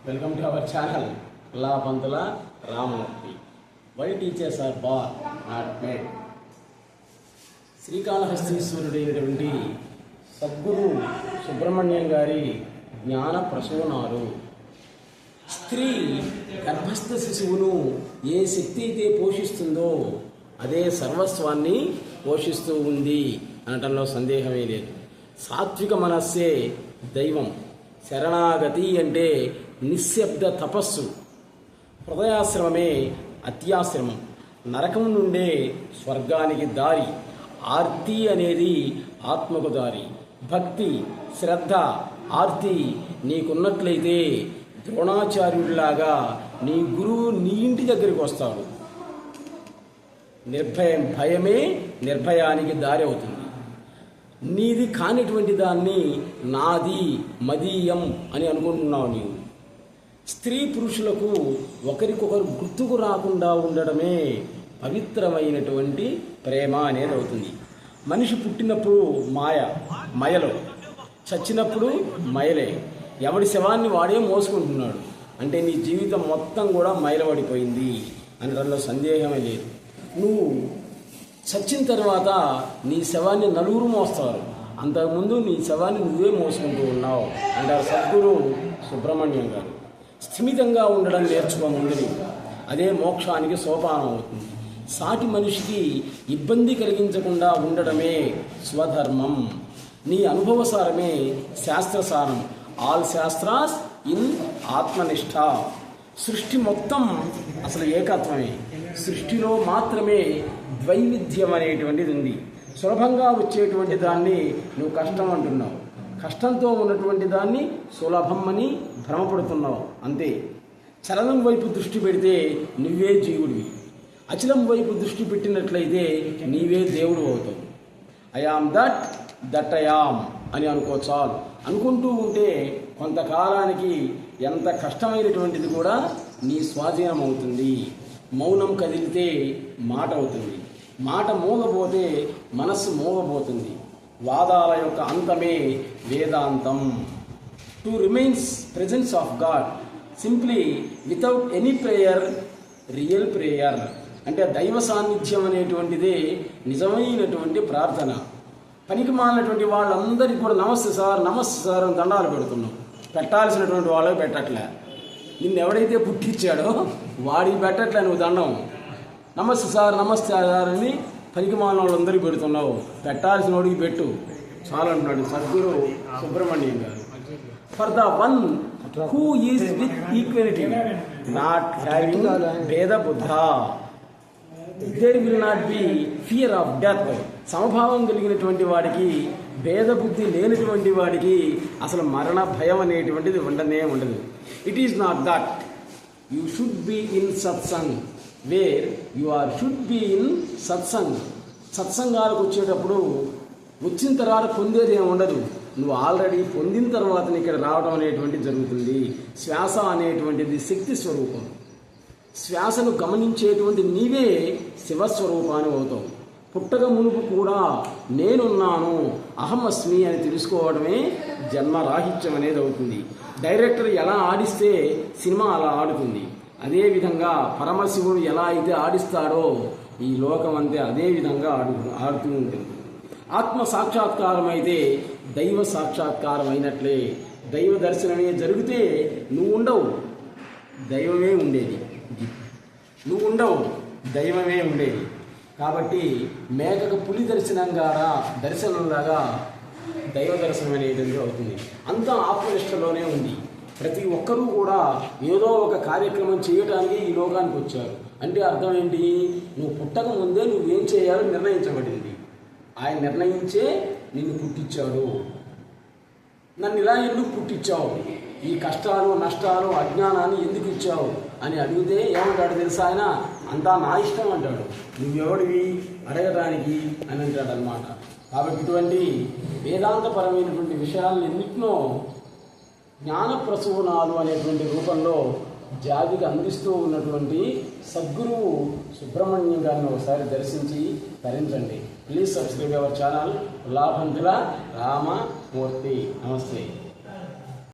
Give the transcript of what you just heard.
Welcome to our channel Pantula Ramamurthy. Why teachers are born not made. శ్రీకాళహస్తీశ్వరుడైనటువంటి సద్గురు సుబ్రహ్మణ్యం గారి జ్ఞాన ప్రసూనాలు. స్త్రీ గర్భస్థ శిశువును ఏ శక్తి అయితే పోషిస్తుందో అదే సర్వస్వాన్ని పోషిస్తూ ఉంది అనటంలో సందేహమే లేదు. సాత్విక మనస్సే దైవం. శరణాగతి అంటే నిశ్శబ్ద తపస్సు. హృదయాశ్రమమే అత్యాశ్రమం. నరకం నుండే స్వర్గానికి దారి. ఆర్తి అనేది ఆత్మకు దారి. భక్తి, శ్రద్ధ, ఆర్తి నీకున్నట్లయితే ద్రోణాచార్యుడిలాగా నీ గురువు నీ ఇంటి దగ్గరికి వస్తాడు. భయమే నిర్భయానికి దారి అవుతుంది. నీది కానిటువంటి దాన్ని నాది, మదీయం అని అనుకుంటున్నావు నీవు. స్త్రీ పురుషులకు ఒకరికొకరు గుర్తుకు రాకుండా ఉండడమే పవిత్రమైనటువంటి ప్రేమ అనేది అవుతుంది. మనిషి పుట్టినప్పుడు మయలో, చచ్చినప్పుడు మయలే. ఎవడి శవాన్ని వాడే మోసుకుంటున్నాడు. అంటే నీ జీవితం మొత్తం కూడా మైలబడిపోయింది అనడంలో సందేహమే లేదు. నువ్వు చచ్చిన తర్వాత నీ శవాన్ని నలుగురు మోస్తారు. అంతకుముందు నీ శవాన్ని నువ్వే మోసుకుంటూ ఉన్నావు అంటారు సద్గురు సుబ్రహ్మణ్యం గారు. స్థిమితంగా ఉండడం నేర్చుకో ముందు. అదే మోక్షానికి సోపానం అవుతుంది. సాటి మనిషికి ఇబ్బంది కలిగించకుండా ఉండడమే స్వధర్మం. నీ అనుభవసారమే శాస్త్రసారం. ఆల్ శాస్త్రాస్ ఇన్ ఆత్మనిష్ట. సృష్టి మొత్తం అసలు ఏకత్వమే. సృష్టిలో మాత్రమే ద్వైవిధ్యం అనేటువంటిది ఉంది. సులభంగా వచ్చేటువంటి దాన్ని నువ్వు కష్టం అంటున్నావు. కష్టంతో ఉన్నటువంటి దాన్ని సులభం అని భ్రమపడుతున్నావు. అంతే. చలనం వైపు దృష్టి పెడితే నువ్వే జీవుడివి. అచలం వైపు దృష్టి పెట్టినట్లయితే నీవే దేవుడు అవుతావు. ఐఆమ్ దట్ ఐఆమ్ అని అనుకో చాలు. అనుకుంటూ ఉంటే కొంతకాలానికి ఎంత కష్టమైనటువంటిది కూడా నీ స్వాధీనం అవుతుంది. మౌనం కదిలితే మాట అవుతుంది. మాట మోగపోతే మనస్సు మోగబోతుంది. వాదాల యొక్క అంతమే వేదాంతం. To remains presence of God simply without any prayer real prayer. అంటే దైవ సాన్నిధ్యం అనేటువంటిదే నిజమైనటువంటి ప్రార్థన. పనికి మాలినటువంటి వాళ్ళందరికీ కూడా నమస్తే సార్ అని దండాలు పెడుతున్నాం. పెట్టాల్సినటువంటి వాళ్ళకి పెట్టట్లే. నిన్ను ఎవడైతే పుట్టించాడో వాడికి పెట్టట్లే నువ్వు దండం. నమస్తే సార్ అని పనికి మాలిన వాళ్ళందరికీ పెడుతున్నావు. పెట్టాల్సిన వాడికి పెట్టు చాలా అంటున్నాడు Sadguru Subrahmanyam garu. For the one who is with equality not having భేద బుద్ధ there will not be fear of death. సమభావం కలిగినటువంటి వాడికి, భేద బుద్ధి లేనటువంటి వాడికి అసలు మరణ భయం అనేటువంటిది ఉండనే ఉండదు. It is not that you should be in satsang where you are should be in satsang. సత్సంగాలకు వచ్చేటప్పుడు వచ్చిన తర్వాత పొందేది ఏమి ఉండదు. నువ్వు ఆల్రెడీ పొందిన తర్వాత ఇక్కడ రావడం అనేటువంటిది జరుగుతుంది. శ్వాస అనేటువంటిది శక్తి స్వరూపం. శ్వాసను గమనించేటువంటి నీవే శివస్వరూపాన్ని అవుతావు. పుట్టక మునుపు కూడా నేనున్నాను, అహమస్మి అని తెలుసుకోవడమే జన్మరాహిత్యం అనేది అవుతుంది. డైరెక్టర్ ఎలా ఆడిస్తే సినిమా అలా ఆడుతుంది. అదేవిధంగా పరమశివుడు ఎలా అయితే ఆడిస్తాడో ఈ లోకం అంతే అదే విధంగా ఆడుతూ ఉంటుంది. ఆత్మ సాక్షాత్కారం అయితే దైవ సాక్షాత్కారం అయినట్లే. దైవ దర్శనమే జరిగితే నువ్వు ఉండవు, దైవమే ఉండేది. నువ్వు ఉండవు, దైవమే ఉండేది. కాబట్టి మేకకు పులి దర్శనంలాగా దైవ దర్శనం అనేది అవుతుంది. అంతా ఆత్మనిష్టలోనే ఉంది. ప్రతి ఒక్కరూ కూడా ఏదో ఒక కార్యక్రమం చేయడానికి ఈ లోకానికి వచ్చారు. అంటే అర్థం ఏంటి? నువ్వు పుట్టక ముందే నువ్వేం చేయాలో నిర్ణయించబడింది. ఆయన నిర్ణయించే నిన్ను పుట్టించాడు. నన్ను ఇలా ఎందుకు పుట్టించావు, ఈ కష్టాలు నష్టాలు అజ్ఞానాన్ని ఎందుకు ఇచ్చావు అని అడిగితే ఏమంటాడు తెలుసా? ఆయన అంతా నా ఇష్టం అంటాడు. నువ్వెవడివి అడగడానికి అని అంటాడు అన్నమాట. కాబట్టి ఇటువంటి వేదాంతపరమైనటువంటి విషయాలను ఎన్నిటినో జ్ఞాన ప్రసూనాలు అనేటువంటి రూపంలో జాతికి అందిస్తూ ఉన్నటువంటి సద్గురువు సుబ్రహ్మణ్యం గారిని ఒకసారి దర్శించి తరించండి. Please subscribe our channel Pantula Ramamurthy. నమస్తే.